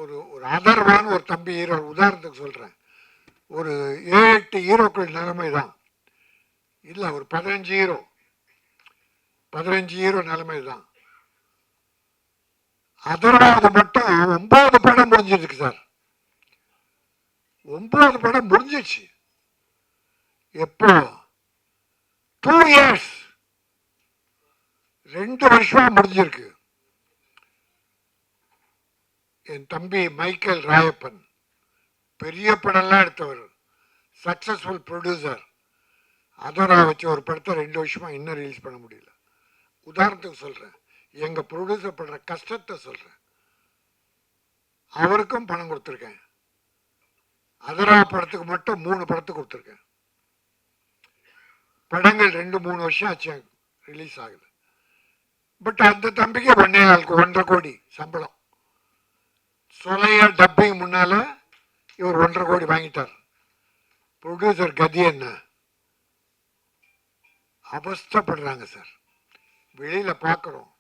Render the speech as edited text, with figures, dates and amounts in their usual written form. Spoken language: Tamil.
ஒரு ஒரு அதர்வான்னு ஒரு தம்பி ஹீரோ, உதாரணத்துக்கு சொல்கிறேன், ஒரு 7-8 ஹீரோக்கள் நிலைமை தான் இல்லை, ஒரு 15 ஹீரோ நிலைமை தான். அதர்வாவது மட்டும் 9 படம் முடிஞ்சிருக்கு சார். 9 படம் முடிஞ்சிச்சு. எப்போ? 2 years, 2 வருஷமா முடிஞ்சிருக்கு. என் தம்பி மைக்கேல் ராயப்பன் பெரிய படம்லாம் எடுத்தவர், சக்சஸ்ஃபுல் ப்ரொடியூசர். அதோட வச்சு ஒரு படத்தை 2 வருஷமா இன்னும் ரிலீஸ் பண்ண முடியல. உதாரணத்துக்கு சொல்றேன், எங்க ப்ரொடியூசர் பண்ற கஷ்டத்தை சொல்றேன். அவருக்கும் பணம் கொடுத்துருக்கேன். அதரா படத்துக்கு மட்டும் 3 படத்துக்கு கொடுத்துருக்கேன். படங்கள் 2-3 வருஷம் ஆச்சு ரிலீஸ் ஆகுது. பட் அந்த தம்பிக்கு 1.25 கோடி சம்பளம். சொலைய டப்பிங் முன்னால இவர் 1.5 கோடி வாங்கிட்டார். ப்ரொடியூசர் கதி என்ன அவஸ்தப்படுறாங்க சார். வெளியில பார்க்குறோம்,